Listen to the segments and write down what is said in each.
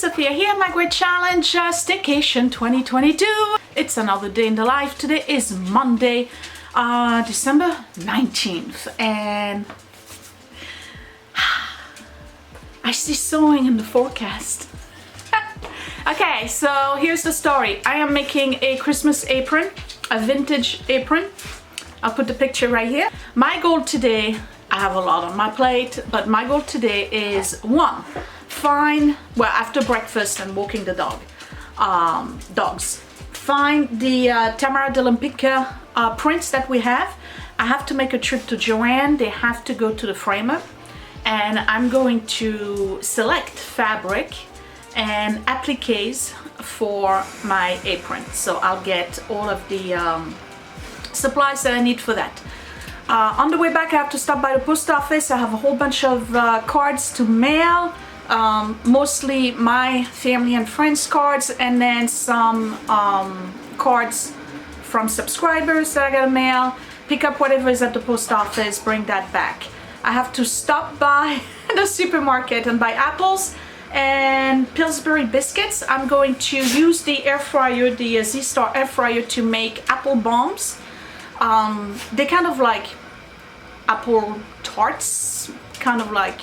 Sophia here, my great challenge, Staycation 2022. It's another day in the life. Today is Monday, December 19th, and I see sewing in the forecast. Okay, so here's the story. I am making a Christmas apron, a vintage apron. I'll put the picture right here. My goal today, I have a lot on my plate, but my goal today is one, after breakfast and walking the dogs, find the Tamara de Lempicka prints that we have. I have to make a trip to Joann. They have to go to the framer, and I'm going to select fabric and appliques for my apron. So I'll get all of the supplies that I need for that. On the way back, I have to stop by the post office. I have a whole bunch of cards to mail, mostly my family and friends cards, and then some cards from subscribers that I gotta mail, pick up whatever is at the post office, bring that back. I have to stop by the supermarket and buy apples and Pillsbury biscuits. I'm going to use the air fryer, the Z-Star air fryer, to make apple bombs. They're kind of like apple tarts, kind of like,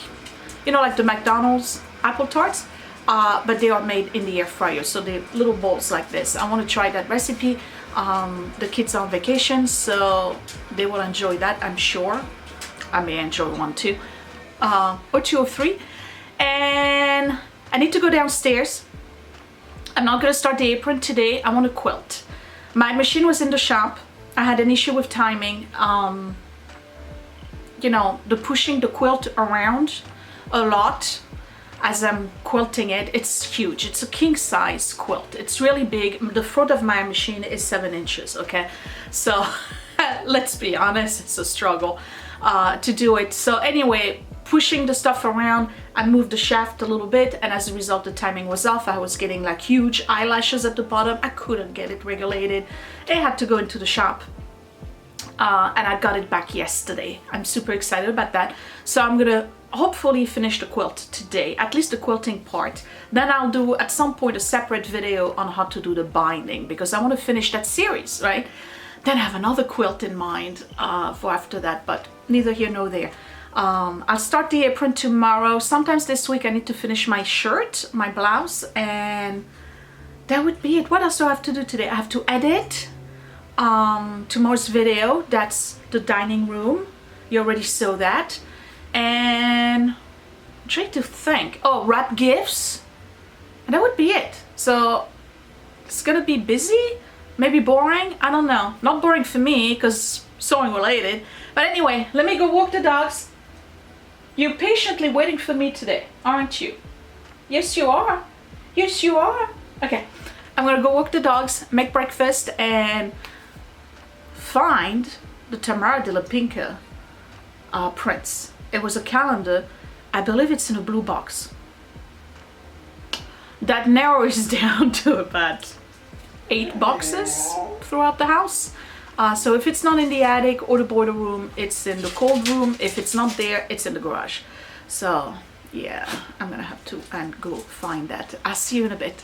you know, like the McDonald's apple tarts, but they are made in the air fryer, so they're little balls like this. I want to try that recipe. The kids are on vacation, so they will enjoy that, I'm sure. I may enjoy one too, or two or three. And I need to go downstairs. I'm not gonna start the apron today. I want to quilt. My machine was in the shop. I had an issue with timing. You know, pushing the quilt around a lot as I'm quilting it. It's huge. It's a king size quilt. It's really big. The front of my machine is 7 inches, okay? So let's be honest, it's a struggle to do it. So anyway, pushing the stuff around, I moved the shaft a little bit, and as a result the timing was off. I was getting like huge eyelashes at the bottom. I couldn't get it regulated. It had to go into the shop. And I got it back yesterday. I'm super excited about that. So I'm gonna hopefully finish the quilt today, at least the quilting part. Then I'll do at some point a separate video on how to do the binding, because I want to finish that series, right? Then I have another quilt in mind for after that, but neither here nor there. I'll start the apron tomorrow. Sometimes this week I need to finish my shirt, my blouse, and that would be it. What else do I have to do today? I have to edit tomorrow's video. That's the dining room. You already saw that. And I'm trying to think. Oh, wrap gifts, and that would be it. So it's gonna be busy, maybe boring, I don't know. Not boring for me because sewing related, but anyway, let me go walk the dogs. You're patiently waiting for me today, aren't you? Yes you are. Yes you are. Okay, I'm gonna go walk the dogs, make breakfast, and find the Tamara de Lempicka prints. It was a calendar. I believe it's in a blue box. That narrows down to about 8 boxes throughout the house. So if it's not in the attic or the boiler room, it's in the cold room. If it's not there, it's in the garage. So yeah, I'm gonna have to go find that. I'll see you in a bit.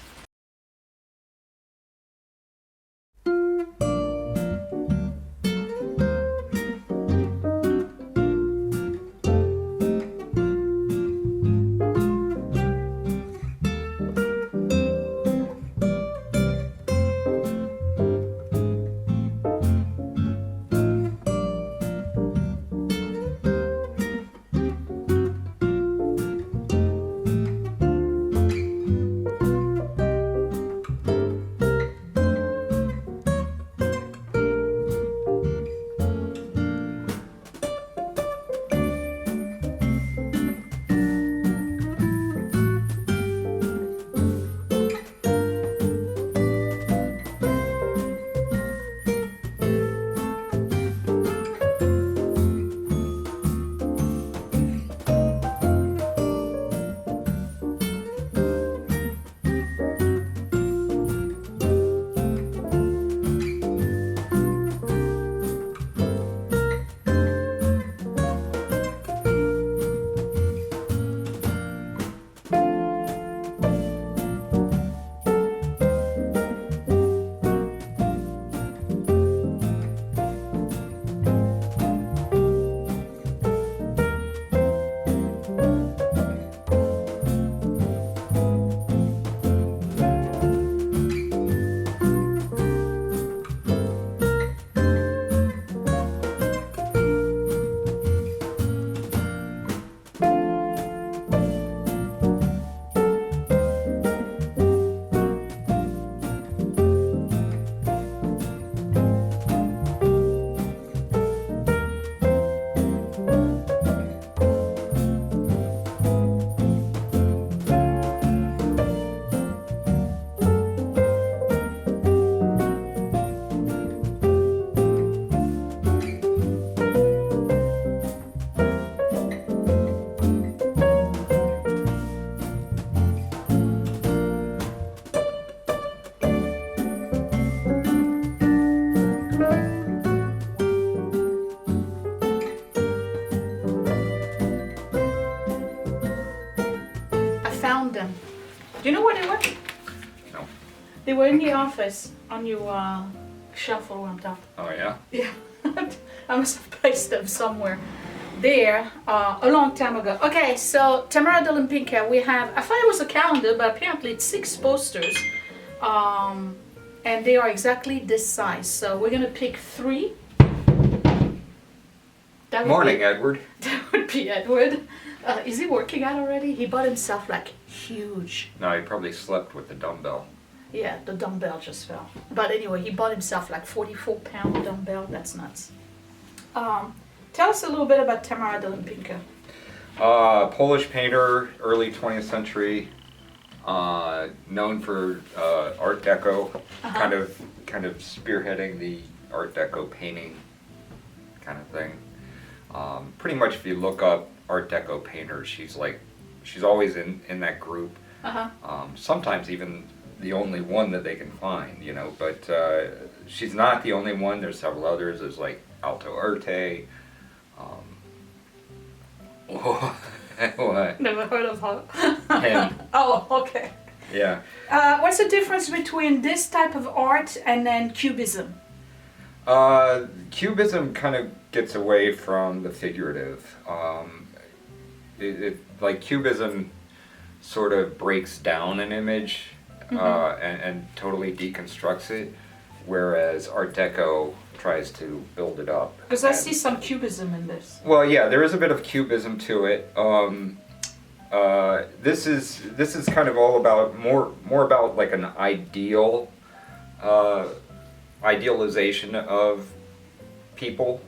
They were in the office on your shelf on top. Oh yeah? Yeah. I must have placed them somewhere there a long time ago. Okay, so Tamara Dolimpinka, we have, I thought it was a calendar, but apparently it's 6 posters. And they are exactly this size. So we're gonna pick 3. Morning, Edward. That would be Edward. Is he working out already? He bought himself like huge. No, he probably slept with the dumbbell. Yeah, the dumbbell just fell. But anyway, he bought himself like 44-pound dumbbell. That's nuts. Tell us a little bit about Tamara Dolimpinka. Polish painter, early 20th century. Known for Art Deco, kind of spearheading the Art Deco painting kind of thing. Pretty much, if you look up Art Deco painters, she's always in that group. Sometimes even the only one that they can find, you know. But she's not the only one. There's several others. There's like Alto Arte. What? Never heard of her. Him. Oh, okay. Yeah. What's the difference between this type of art and then Cubism? Cubism kind of gets away from the figurative. Like Cubism sort of breaks down an image and totally deconstructs it, whereas Art Deco tries to build it up. Because I see some Cubism in this. Well, yeah, there is a bit of Cubism to it. This is kind of all about more about like an idealization of people.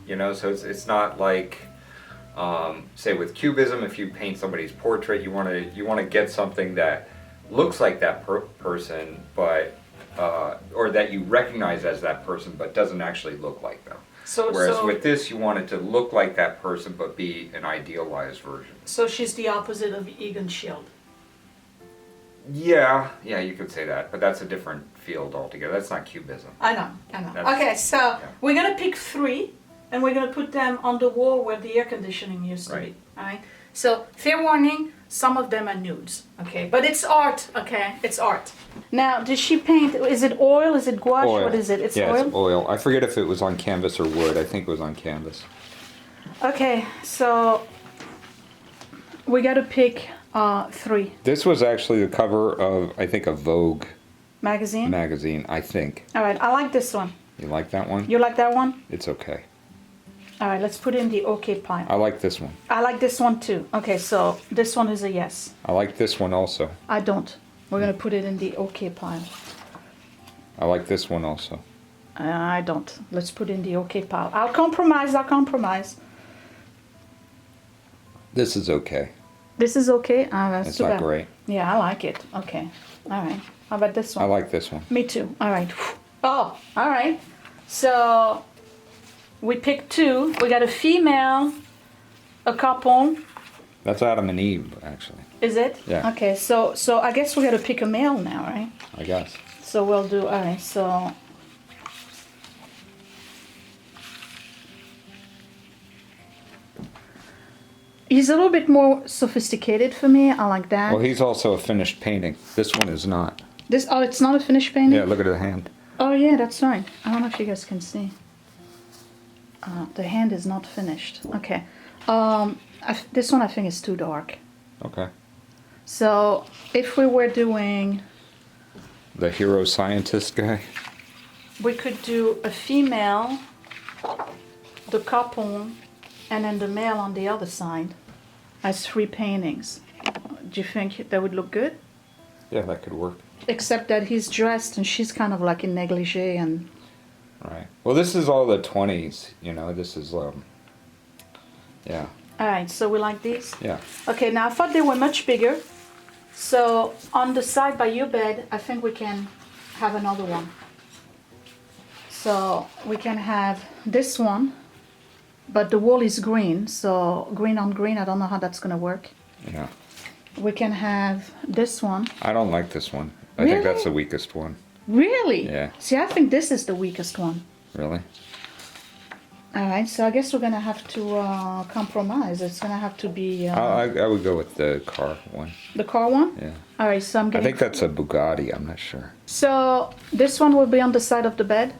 You know, so it's not like say with Cubism, if you paint somebody's portrait, you want to get something that looks like that person, but or that you recognize as that person, but doesn't actually look like them. Whereas with this, you want it to look like that person, but be an idealized version. So she's the opposite of Egon Schiele. Yeah, you could say that, but that's a different field altogether. That's not Cubism. I know. Okay, so we're gonna pick 3, and we're gonna put them on the wall where the air conditioning used to be. All right. So fair warning, some of them are nudes. Okay, but it's art. Okay, it's art. Now, did she paint? Is it oil? Is it gouache? Oil. What is it? It's oil. Yeah, it's oil. I forget if it was on canvas or wood. I think it was on canvas. Okay, so we got to pick 3. This was actually the cover of, I think, a Vogue magazine, I think. All right, I like this one. You like that one? You like that one? It's okay. All right, let's put it in the okay pile. I like this one. I like this one too. Okay, so this one is a yes. I like this one also. I don't. We're going to put it in the okay pile. I like this one also. I don't. Let's put it in the okay pile. I'll compromise. This is okay. This is okay? That's it's too not bad. great. Yeah, I like it. Okay. All right. How about this one? I like this one. Me too. All right. Oh, all right. So we picked 2. We got a female, a couple. That's Adam and Eve, actually. Is it? Yeah. Okay, so I guess we got to pick a male now, right? I guess. So we'll do, all right, so. He's a little bit more sophisticated for me. I like that. Well, he's also a finished painting. This one is not. Oh, it's not a finished painting? Yeah, look at the hand. Oh, yeah, that's right. I don't know if you guys can see. The hand is not finished. Okay. This one I think is too dark. Okay. So if we were doing... The hero scientist guy? We could do a female, the couple, and then the male on the other side as 3 paintings. Do you think that would look good? Yeah, that could work. Except that he's dressed and she's kind of like in negligee and... Right. Well, this is all the 20s, you know, this is, yeah. Alright, so we like these? Yeah. Okay, now I thought they were much bigger. So on the side by your bed, I think we can have another one. So we can have this one, but the wall is green, so green on green, I don't know how that's gonna work. Yeah. We can have this one. I don't like this one. I Really? think that's the weakest one. Really? Yeah. See, I think this is the weakest one. Really? All right, so I guess we're gonna have to compromise. It's gonna have to be I would go with the car one. the car one. Yeah. All right, so I'm I getting. think that's a Bugatti. I'm not sure. So this one will be on the side of the bed.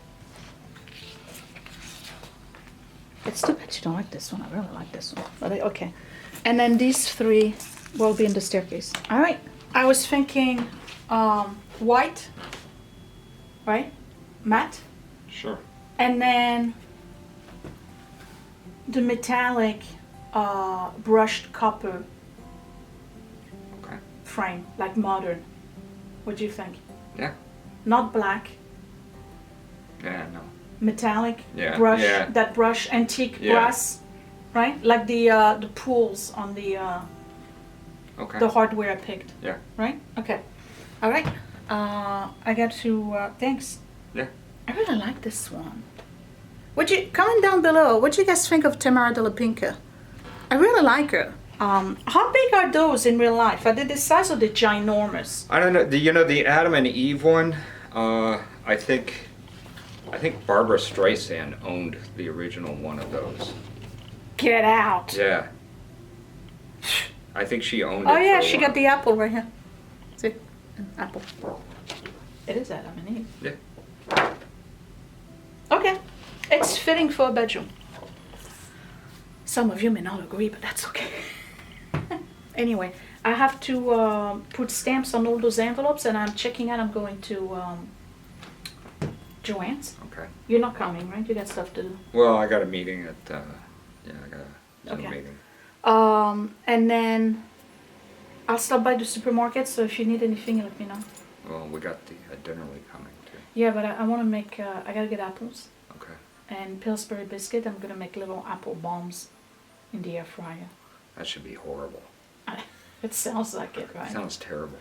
It's too bad you don't like this one. I really like this one. But okay. And then these three will be in the staircase. All right. I was thinking white, right? Matte. Sure. And then the metallic brushed copper Okay. frame, like modern. What do you think? Yeah. Not black, Yeah. No. metallic Yeah, brush, yeah. that brush, antique Yeah. brass, right? Like the pools on the Okay. hardware I picked, Yeah. right? Okay. All right. I got to thanks. Yeah. I really like this one. Would you comment down below? What do you guys think of Tamara de la Pinka? I really like her. How big are those in real life? Are they the size or the ginormous? I don't know. The Adam and Eve one. I think Barbara Streisand owned the original one of those. Get out. Yeah. I think she owned it. Oh yeah, for a she while. got the apple right here. See? An apple. It is Adam and Eve. Yeah. Okay. It's fitting for a bedroom. Some of you may not agree, but that's okay. Anyway, I have to put stamps on all those envelopes, and I'm checking out. I'm going to Joann's. Okay. You're not coming, right? You got stuff to do. Well, I got a meeting at. Yeah, I got a Zoom Okay. meeting. And then I'll stop by the supermarket. So if you need anything, let me know. Well, we got the dinner week coming too. Yeah, but I want to make. I gotta get apples Okay. and Pillsbury biscuit. I'm gonna make little apple bombs in the air fryer. That should be horrible. It sounds like it, right? Sounds terrible.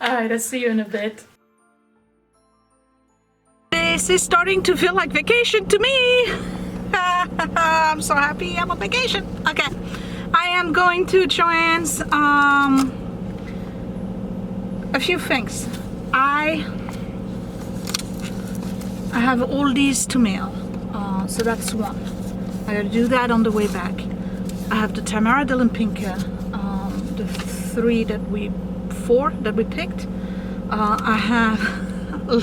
Alright, I'll see you in a bit. This is starting to feel like vacation to me. I'm so happy I'm on vacation. Okay, I am going to Joann's. A few things. I have all these to mail. So that's one. I gotta do that on the way back. I have the Tamara de la Pinka, the four that we picked. I have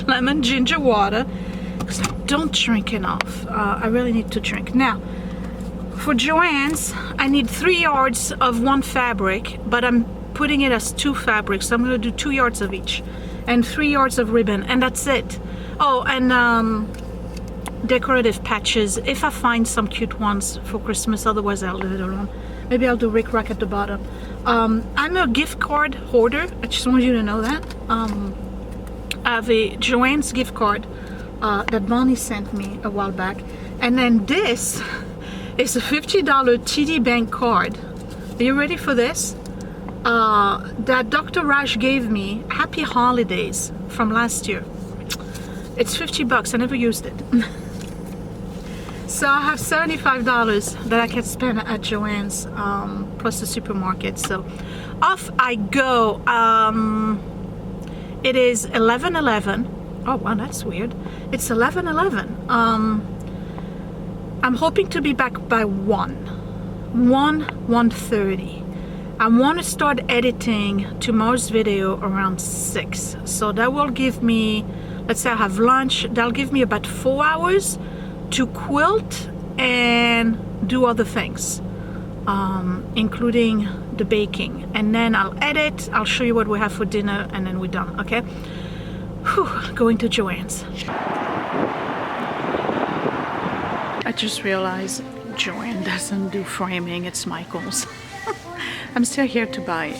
lemon ginger water because I don't drink enough. I really need to drink. Now, for Joann's, I need 3 yards of one fabric, but I'm putting it as 2 fabrics. So I'm gonna do 2 yards of each and 3 yards of ribbon, and that's it. Oh, and decorative patches if I find some cute ones for Christmas. Otherwise I'll leave it alone. Maybe I'll do Rick Rack at the bottom. I'm a gift card hoarder. I just want you to know that. I have a Joann's gift card that Bonnie sent me a while back, and then this is a $50 TD Bank card. Are you ready for this? That Dr. Raj gave me. Happy Holidays from last year. It's $50. I never used it. So I have $75 that I can spend at Joann's, plus the supermarket. So off I go. It is 11:11. Oh wow, that's weird. It's 11:11. I'm hoping to be back by 1:30. I want to start editing tomorrow's video around 6. So that will give me, let's say I have lunch, that'll give me about 4 hours to quilt and do other things, including the baking. And then I'll edit, I'll show you what we have for dinner, and then we're done, okay? Whew, going to Joann's. I just realized Joann doesn't do framing, it's Michael's. I'm still here to buy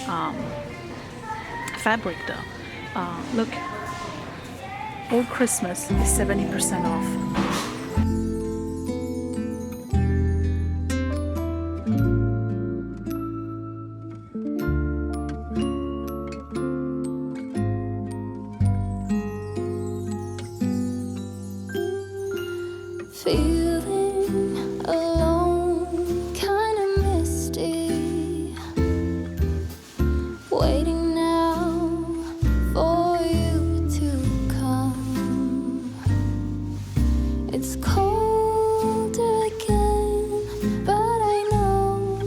fabric though. Look, Old Christmas is 70% off. Feeling alone, kinda misty. Waiting now for you to come. It's cold again, but I know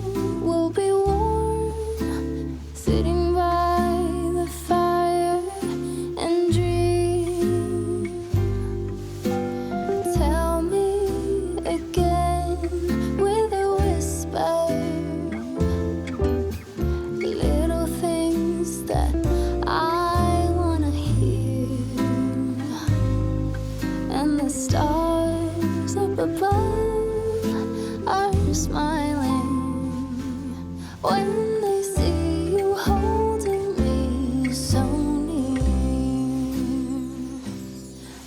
we'll be warm, sitting by the fire and dream. Tell me again with a whisper, little things that I wanna hear, and the stars up above are smiling when they see you holding me so near.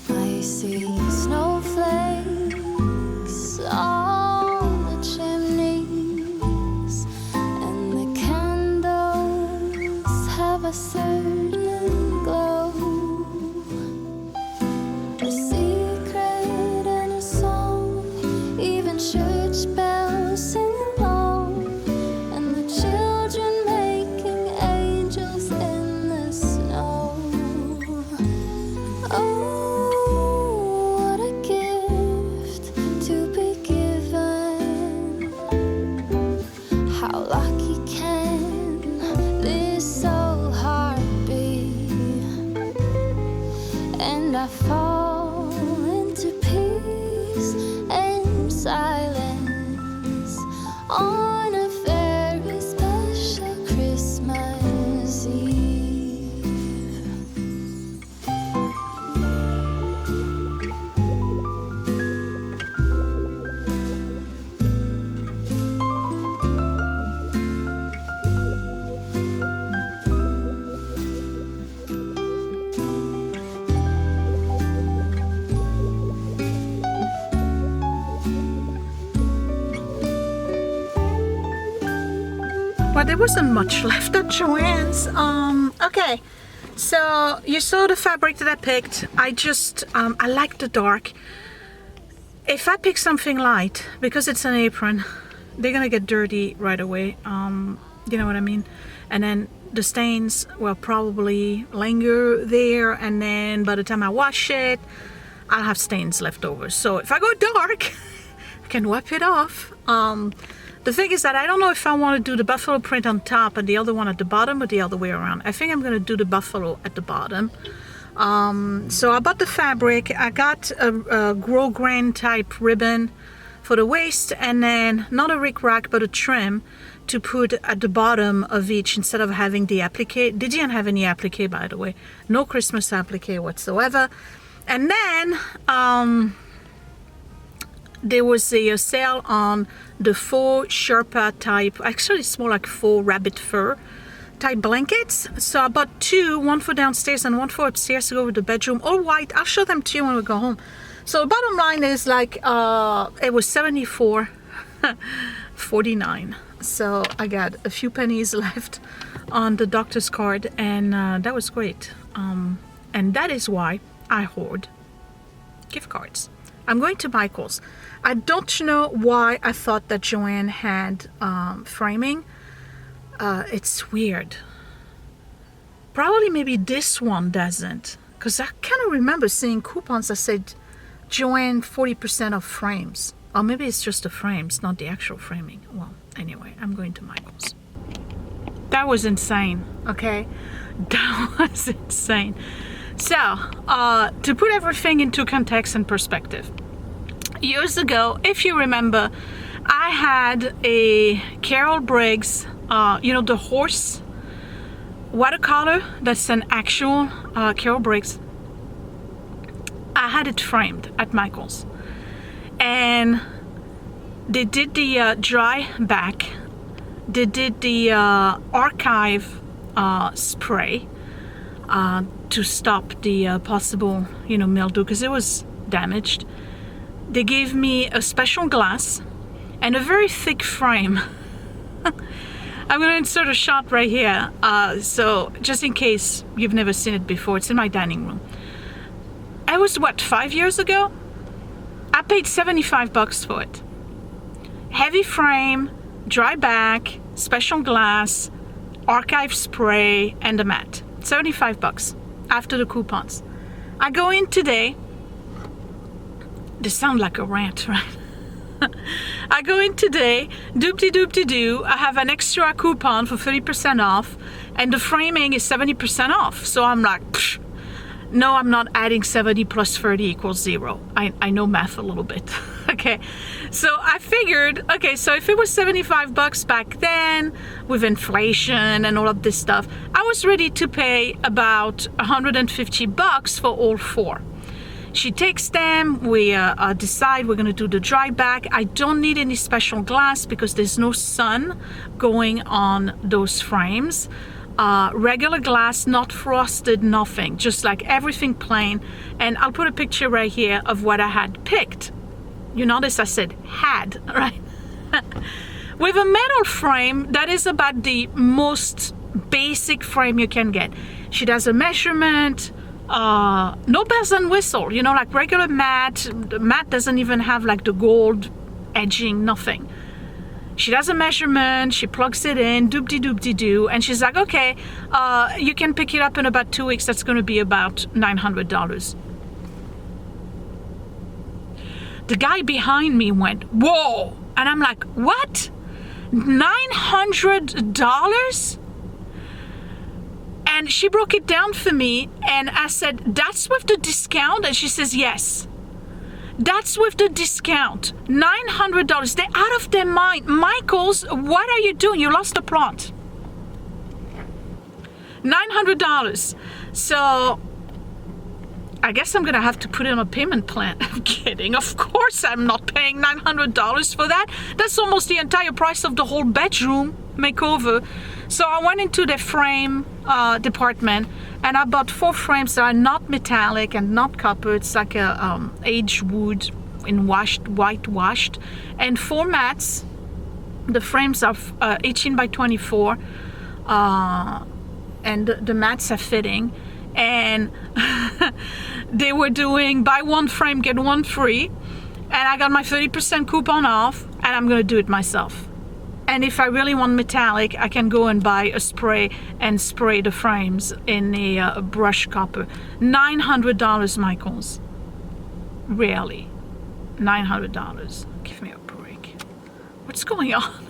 I see snowflakes on the chimneys, and the candles have a certain glow. A secret and a song, even church bells sing along, and the children making angels in the snow. Oh, what a gift to be given. How lucky can this old heart be? And I fall into peace and silence on a very special Christmas Eve. Well, there wasn't much left at Joann's. Okay, so you saw the fabric that I picked. I like the dark. If I pick something light, because it's an apron, they're gonna get dirty right away. You know what I mean? And then the stains will probably linger there, and then by the time I wash it, I'll have stains left over. So if I go dark, I can wipe it off. The thing is that I don't know if I want to do the buffalo print on top and the other one at the bottom, or the other way around. I think I'm going to do the buffalo at the bottom. So I bought the fabric. I got a grosgrain type ribbon for the waist, and then not a rickrack but a trim to put at the bottom of each instead of having the applique. They didn't have any applique, by the way. No Christmas applique whatsoever. And then there was a sale on the faux Sherpa type, actually it's more like faux rabbit fur type blankets. So I bought two, one for downstairs and one for upstairs to go with the bedroom, all white. I'll show them to you when we go home. So the bottom line is like, it was $74.49. So I got a few pennies left on the doctor's card, and that was great. And that is why I hoard gift cards. I'm going to Michael's. I don't know why I thought that Joann had framing. It's weird. Probably maybe this one doesn't, because I kind of remember seeing coupons that said Joann 40% off frames. Or maybe it's just the frames, not the actual framing. Well, anyway, I'm going to Michael's. That was insane, okay? That was insane. So, to put everything into context and perspective, years ago, if you remember, I had a Carol Briggs, you know, the horse watercolor, that's an actual Carol Briggs. I had it framed at Michael's, and they did the dry back, they did the archive spray to stop the possible, you know, mildew, because it was damaged. They gave me a special glass and a very thick frame. I'm going to insert a shot right here, so just in case you've never seen it before. It's in my dining room. It was, what, 5 years ago? I paid $75 for it. Heavy frame, dry back, special glass, archive spray, and a mat. $75 after the coupons. I go in today, This sounds like a rant, right? I go in today, doop-de-doop-de-doo. I have an extra coupon for 30% off, and the framing is 70% off. So I'm like, psh, no, I'm not adding 70 plus 30 equals 0. I know math a little bit. Okay, so I figured, okay, so if it was $75 back then, with inflation and all of this stuff, I was ready to pay about $150 for all 4. She takes them, we decide we're gonna do the dry back. I don't need any special glass because there's no sun going on those frames. Regular glass, not frosted, nothing, just like everything plain. And I'll put a picture right here of what I had picked. You notice I said had, right? With a metal frame, that is about the most basic frame you can get. She does a measurement, no bells and whistle, you know, like regular mat. The mat doesn't even have like the gold edging, nothing. She does a measurement, she plugs it in, doop-de-doop-de-doo, and she's like, okay, you can pick it up in about 2 weeks. That's gonna be about $900. The guy behind me went, whoa! And I'm like, what? $900? And she broke it down for me, and I said, that's with the discount? And she says, yes. That's with the discount. $900. They're out of their mind. Michaels, what are you doing? You lost the plot. $900. So I guess I'm gonna have to put in a payment plan. I'm kidding. Of course I'm not paying $900 for that. That's almost the entire price of the whole bedroom makeover. So I went into the frame department, and I bought 4 frames that are not metallic and not copper. It's like a aged wood in whitewashed, and 4 mats. The frames are 18 by 24, and the mats are fitting. And they were doing buy 1 frame get 1 free, and I got my 30% coupon off, and I'm gonna do it myself. And if I really want metallic, I can go and buy a spray and spray the frames in a brush copper. $900, Michaels. Really, $900. Give me a break. What's going on?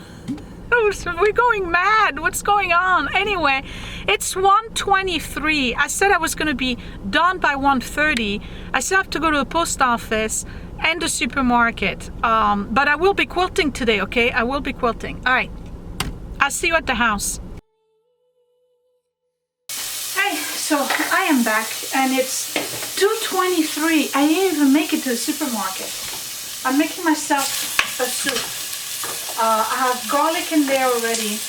We're going mad. What's going on? Anyway, it's 1:23. I said I was going to be done by 1:30. I still have to go to the post office and the supermarket. But I will be quilting today, okay? I will be quilting. All right. I'll see you at the house. Hey, so I am back, and it's 2:23. I didn't even make it to the supermarket. I'm making myself a soup. I have garlic in there already,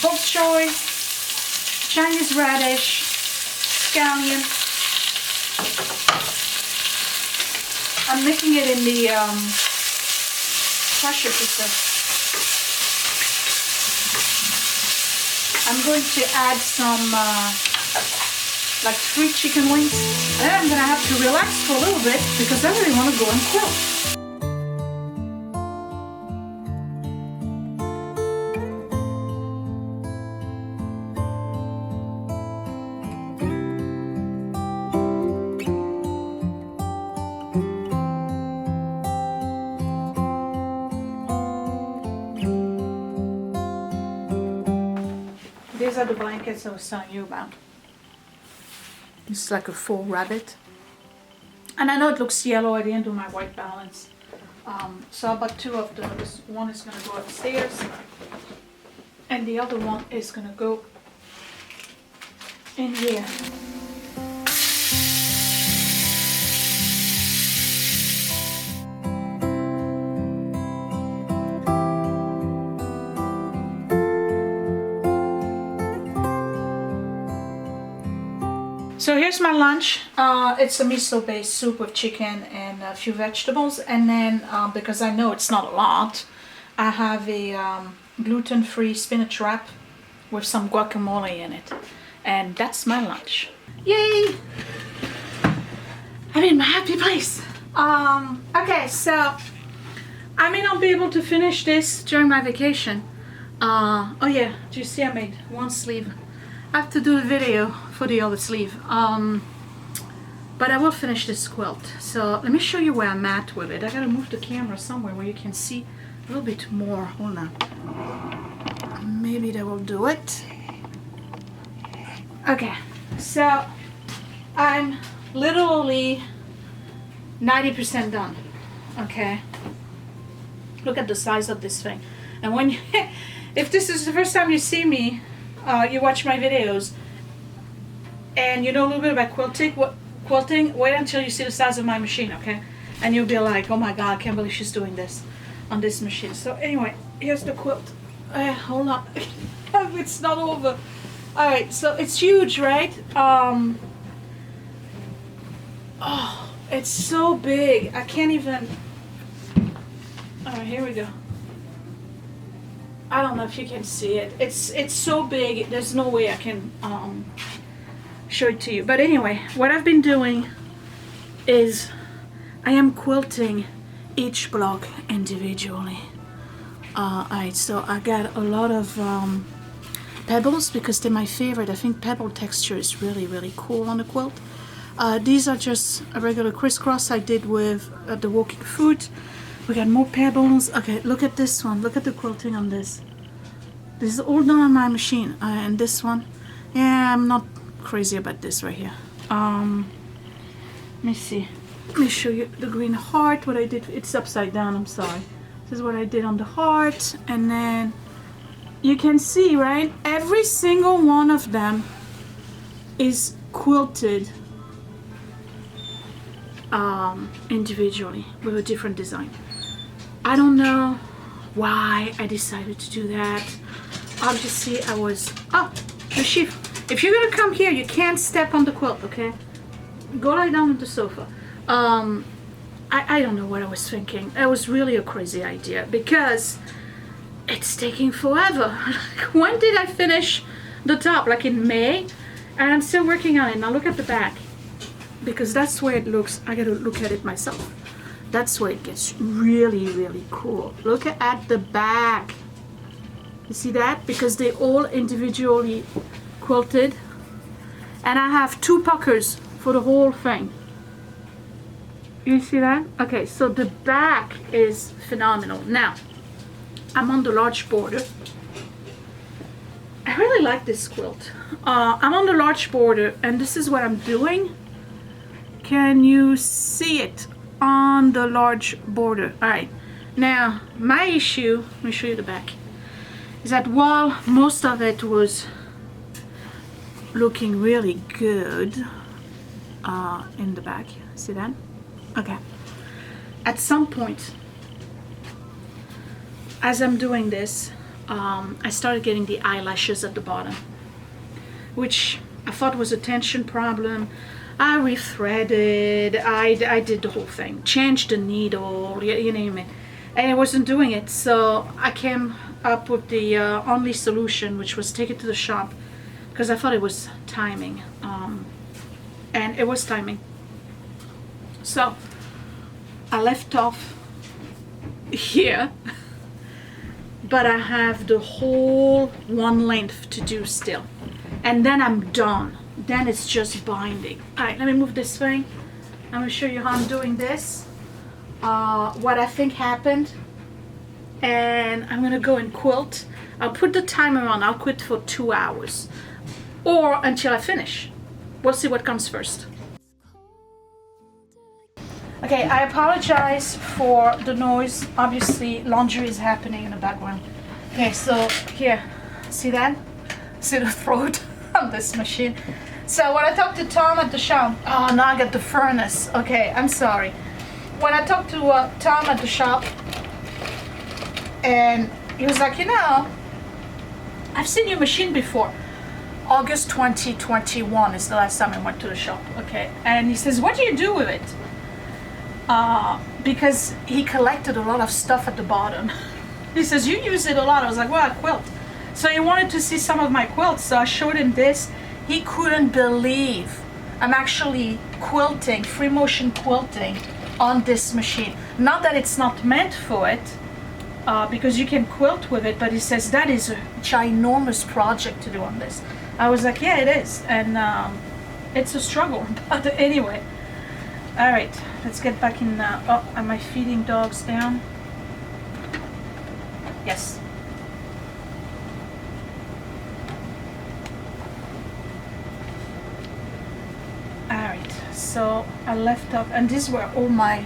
bok choy, Chinese radish, scallion. I'm making it in the pressure cooker. I'm going to add some like 3 chicken wings. Then I'm gonna have to relax for a little bit because I really want to go and quilt. These are the blankets I was telling you about. This is like a full rabbit. And I know it looks yellow, I didn't do my white balance. So I bought 2 of those. One is gonna go upstairs, and the other one is gonna go in here. So here's my lunch. It's a miso-based soup with chicken and a few vegetables, and then because I know it's not a lot, I have a gluten-free spinach wrap with some guacamole in it, and that's my lunch. Yay! I'm in my happy place. Okay, so I may not be able to finish this during my vacation. Oh yeah, do you see I made 1 sleeve? I have to do a video for the other sleeve. But I will finish this quilt. So let me show you where I'm at with it. I gotta move the camera somewhere where you can see a little bit more. Hold on. Maybe that will do it. Okay, so I'm literally 90% done. Okay. Look at the size of this thing. And when you, if this is the first time you see me, you watch my videos, and you know a little bit about quilting, wait until you see the size of my machine, okay? And you'll be like, oh my God, I can't believe she's doing this on this machine. So anyway, here's the quilt. Hold on, it's not over. All right, so it's huge, right? Oh, it's so big. I can't even. All right, here we go. I don't know if you can see it. It's so big. There's no way I can show it to you. But anyway, what I've been doing is I am quilting each block individually. Alright, so I got a lot of pebbles because they're my favorite. I think pebble texture is really, really cool on the quilt. These are just a regular crisscross I did with the walking foot. We got more pebbles. Okay, look at this one. Look at the quilting on this. This is all done on my machine. And this one, yeah, I'm not crazy about this right here. Let me see. Let me show you the green heart. What I did. It's upside down. I'm sorry. This is what I did on the heart, and then you can see, right? Every single one of them is quilted individually with a different design. I don't know why I decided to do that. Obviously, I was the sheaf. If you're gonna come here, you can't step on the quilt, okay? Go lie down on the sofa. I don't know what I was thinking. It was really a crazy idea because it's taking forever. When did I finish the top? Like in May? And I'm still working on it. Now look at the back. Because that's where it looks. I gotta look at it myself. That's where it gets really, really cool. Look at the back. You see that? Because they all individually quilted. And I have 2 puckers for the whole thing. You see that? Okay, so the back is phenomenal. Now, I'm on the large border. I really like this quilt. I'm on the large border, and this is what I'm doing. Can you see it on the large border? All right. Now, my issue, let me show you the back, is that while most of it was looking really good in the back, see that? Okay. At some point, as I'm doing this, I started getting the eyelashes at the bottom, which I thought was a tension problem. I rethreaded, I did the whole thing, changed the needle, you name it, and it wasn't doing it. So I came up with the only solution, which was take it to the shop, because I thought it was timing, and it was timing. So I left off here, but I have the whole one length to do still, and then I'm done. Then it's just binding. All right, let me move this thing. I'm gonna show you how I'm doing this, what I think happened, and I'm gonna go and quilt. I'll put the timer on. I'll quit for 2 hours or until I finish. We'll see what comes first. Okay, I apologize for the noise. Obviously, laundry is happening in the background. Okay, so here, see that? See the throat on this machine? So when I talked to Tom at the shop, oh, now I got the furnace. Okay, I'm sorry. When I talked to Tom at the shop, and he was like, you know, I've seen your machine before. August 2021 is the last time I went to the shop, okay? And he says, what do you do with it? Because he collected a lot of stuff at the bottom. He says, you use it a lot. I was like, well, I quilt. So he wanted to see some of my quilts, so I showed him this. He couldn't believe I'm actually quilting, free motion quilting on this machine. Not that it's not meant for it, because you can quilt with it, but he says that is a ginormous project to do on this. I was like, yeah, it is, and it's a struggle, but anyway. All right, let's get back in. Oh, am I feeding dogs down? Yes. All right, so I left off, and these were all my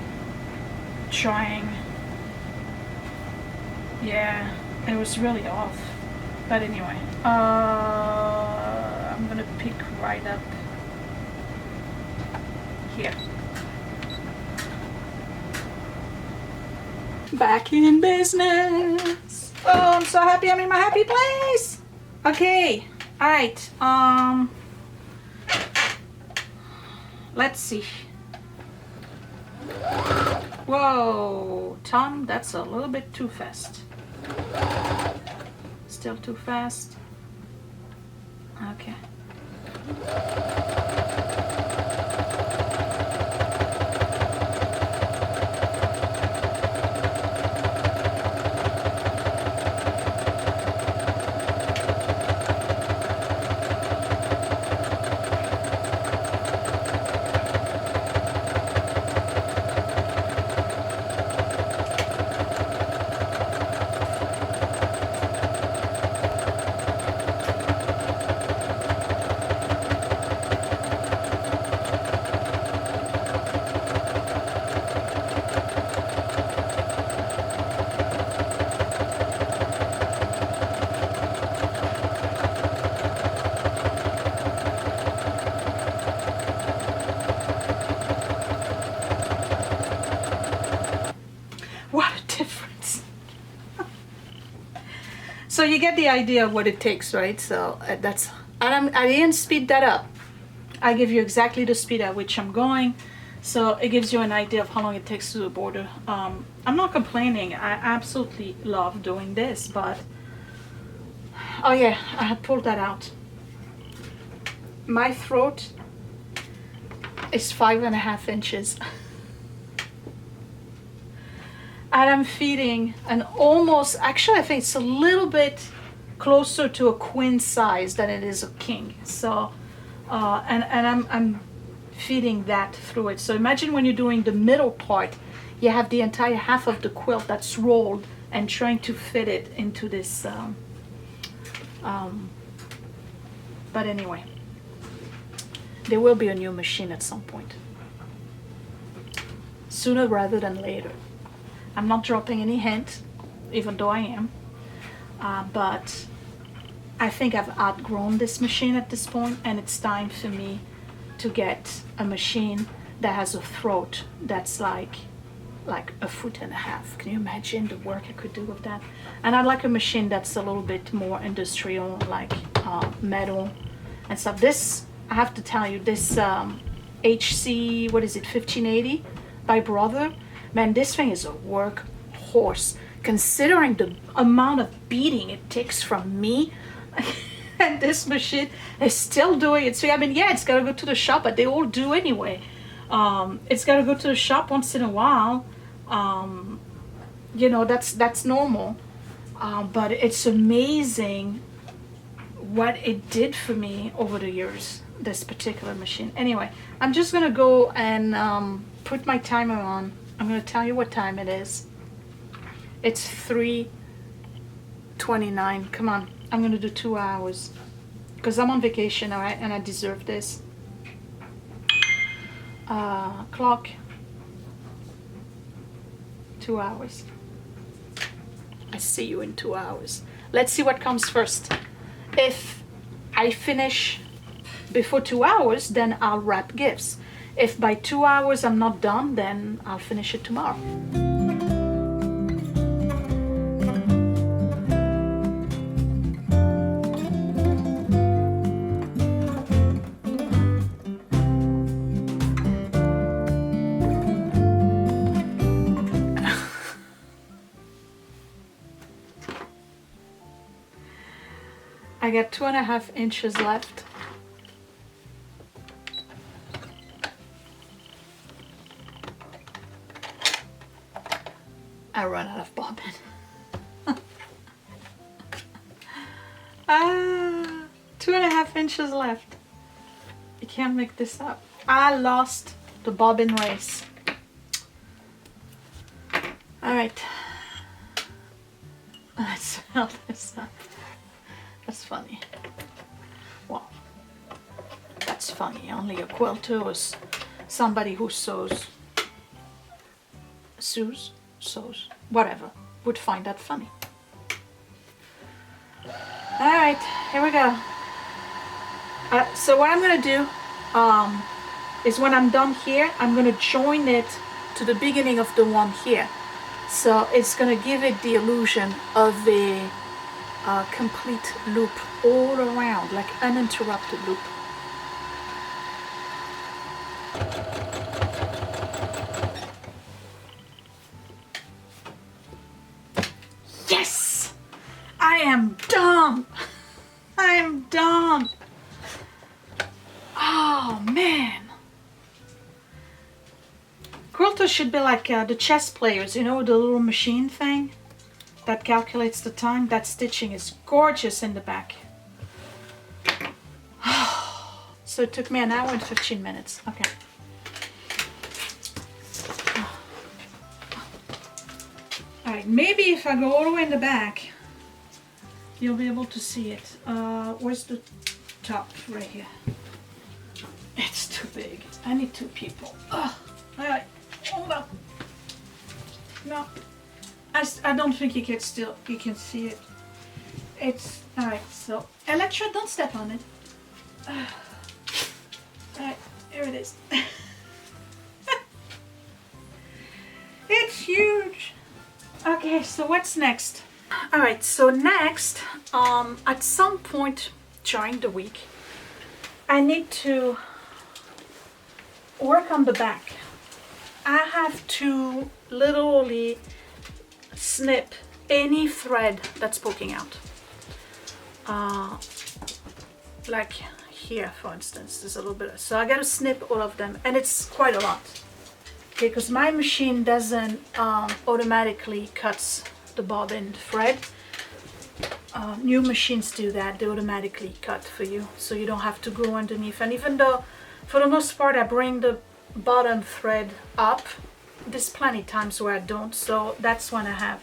drying. Yeah, it was really off. But anyway, I'm gonna pick right up here. Back in business. Oh, I'm so happy I'm in my happy place. Okay, all right. Let's see. Whoa, Tom, that's a little bit too fast. Still too fast. Okay. What a difference. So you get the idea of what it takes, right? So that's, and I didn't speed that up. I give you exactly the speed at which I'm going. So it gives you an idea of how long it takes to the border. I'm not complaining. I absolutely love doing this, but, oh yeah, I had pulled that out. My throat is 5.5 inches. And I'm feeding an almost, actually I think it's a little bit closer to a queen size than it is a king. So, and I'm feeding that through it. So imagine when you're doing the middle part, you have the entire half of the quilt that's rolled and trying to fit it into this, but anyway, there will be a new machine at some point. Sooner rather than later. I'm not dropping any hint, even though I am, but I think I've outgrown this machine at this point, and it's time for me to get a machine that has a throat that's like 1.5 feet. Can you imagine the work I could do with that? And I'd like a machine that's a little bit more industrial, like metal and stuff. This, I have to tell you, this HC, what is it, 1580 by Brother. Man, this thing is a workhorse, considering the amount of beating it takes from me. And this machine is still doing it. So I mean, yeah, it's got to go to the shop, but they all do anyway. It's got to go to the shop once in a while. You know, that's normal. But it's amazing what it did for me over the years, this particular machine. Anyway, I'm just going to go and put my timer on. I'm going to tell you what time it is. It's 3:29. Come on. I'm going to do 2 hours. Because I'm on vacation, all right? And I deserve this. Clock. 2 hours. I see you in 2 hours. Let's see what comes first. If I finish before 2 hours, then I'll wrap gifts. If by 2 hours I'm not done, then I'll finish it tomorrow. I got 2.5 inches left. I run out of bobbin. 2.5 inches left. You can't make this up. I lost the bobbin race. All right. Let's smell this up. That's funny. Well, that's funny. Only a quilter or somebody who sews, whatever, would find that funny. All right, here we go. So what I'm gonna do is when I'm done here, I'm gonna join it to the beginning of the one here. So it's gonna give it the illusion of a complete loop all around, like uninterrupted loop. Yes! I am done! I am done! Oh man! Quilters should be like the chess players, you know, the little machine thing that calculates the time. That stitching is gorgeous in the back. So it took me an hour and 15 minutes. Okay. Alright, maybe if I go all the way in the back, you'll be able to see it. Where's the top? Right here. It's too big. I need two people. Alright, hold up. No, I don't think you can see it. It's alright. So Electra, don't step on it. Alright, here it is. It's huge. Okay, so what's next? Alright, so next, at some point during the week, I need to work on the back. I have to literally snip any thread that's poking out. Like here, for instance, there's a little bit. So I gotta snip all of them, and it's quite a lot. Okay, because my machine doesn't automatically cuts the bobbin thread. New machines do that. They automatically cut for you, so you don't have to go underneath. And even though, for the most part, I bring the bottom thread up, there's plenty times where I don't, so that's when I have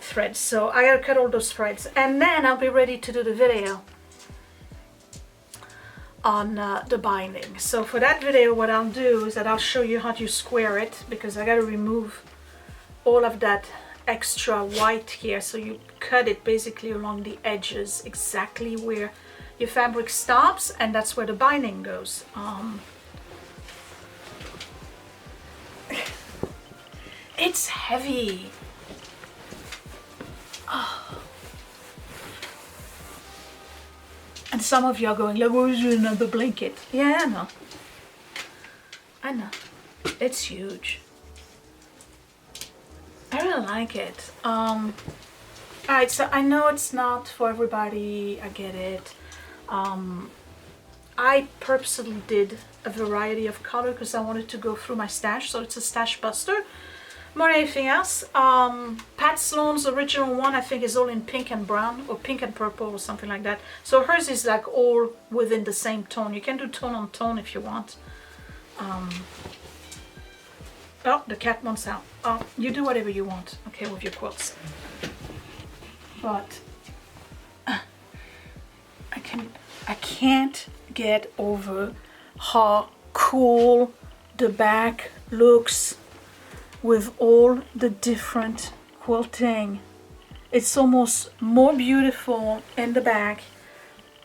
threads. So I gotta cut all those threads, and then I'll be ready to do the video on the binding. So for that video, what I'll do is that I'll show you how to square it, because I gotta remove all of that extra white here. So you cut it basically along the edges, exactly where your fabric stops, and that's where the binding goes. It's heavy. Oh. And some of you are going, like, where's another blanket? Yeah, I know. I know. It's huge. I really like it. Alright, so I know it's not for everybody. I get it. I purposely did a variety of color because I wanted to go through my stash. So it's a stash buster. More than anything else. Pat Sloan's original one, I think, is all in pink and brown, or pink and purple, or something like that. So hers is like all within the same tone. You can do tone on tone if you want. Oh, the cat wants out. Oh, you do whatever you want, okay, with your quilts. But I can't get over how cool the back looks with all the different quilting. It's almost more beautiful in the back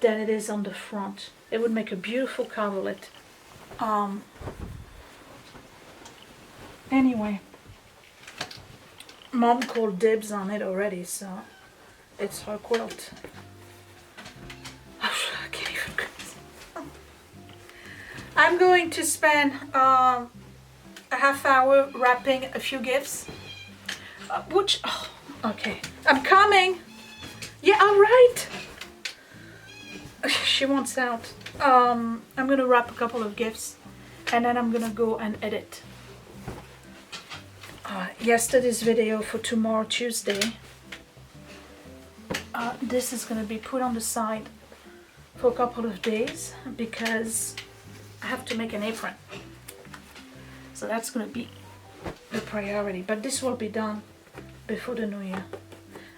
than it is on the front. It would make a beautiful coverlet. Anyway, Mom called dibs on it already, so it's her quilt. I can't even. I'm going to spend a half hour wrapping a few gifts. Okay, I'm coming. Yeah, all right. She wants out. I'm gonna wrap a couple of gifts, and then I'm gonna go and edit yesterday's video for tomorrow, Tuesday. This is gonna be put on the side for a couple of days because I have to make an apron. So that's gonna be the priority. But this will be done before the New Year.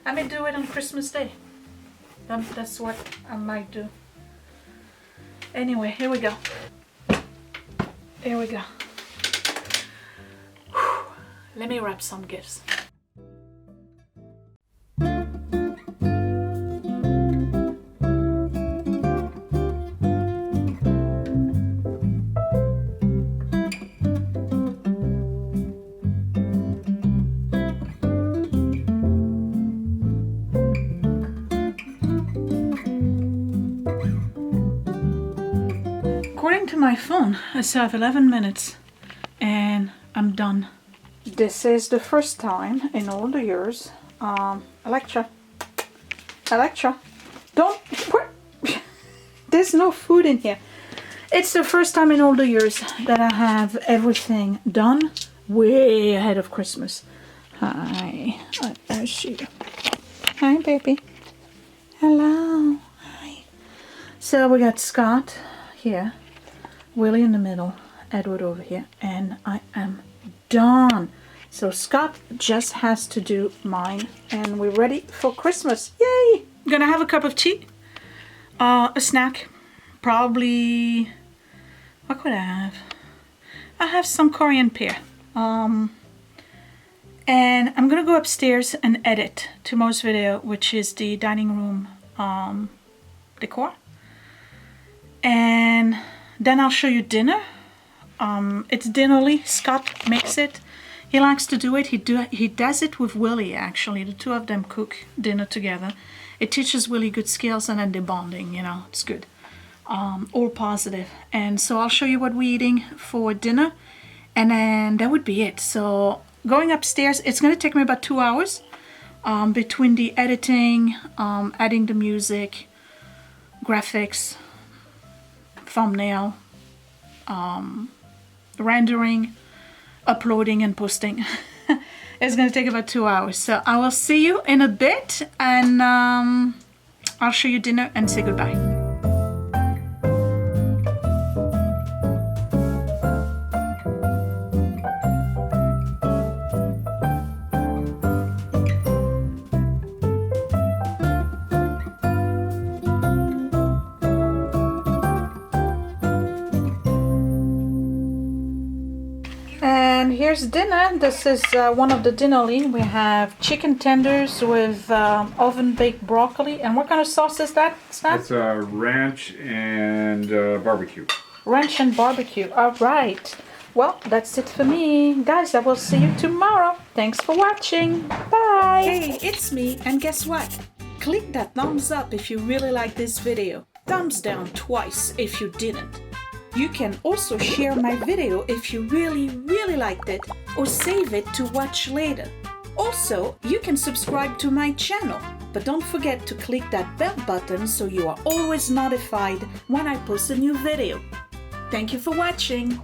I may do it on Christmas Day. That's what I might do. Anyway, here we go. Here we go. Whew. Let me wrap some gifts. According to my phone, I still have 11 minutes and I'm done. This is the first time in all the years, Electra, don't, there's no food in here. It's the first time in all the years that I have everything done way ahead of Christmas. Hi, there's she. Hi, baby. Hello. Hi. So we got Scott here, Willie in the middle, Edward over here, and I am done. So Scott just has to do mine and we're ready for Christmas. Yay! I'm gonna have a cup of tea, a snack, probably, what could I have? I have some Korean pear. And I'm gonna go upstairs and edit tomorrow's video, which is the dining room decor. And then I'll show you dinner. It's dinnerly. Scott makes it. He likes to do it. He does it with Willie, actually. The two of them cook dinner together. It teaches Willie good skills and then they're bonding, you know. It's good. All positive. And so I'll show you what we're eating for dinner. And then that would be it. So going upstairs, it's going to take me about 2 hours between the editing, adding the music, graphics, thumbnail, rendering, uploading and posting. It's gonna take about 2 hours. So I will see you in a bit and I'll show you dinner and say goodbye. And here's dinner. This is one of the dinnerly. We have chicken tenders with oven baked broccoli. And what kind of sauce is that, Stan? It's ranch and barbecue. Ranch and barbecue. All right. Well, that's it for me. Guys, I will see you tomorrow. Thanks for watching. Bye. Hey, it's me. And guess what? Click that thumbs up if you really like this video. Thumbs down twice if you didn't. You can also share my video if you really liked it, or save it to watch later. Also, you can subscribe to my channel, but don't forget to click that bell button so you are always notified when I post a new video. Thank you for watching.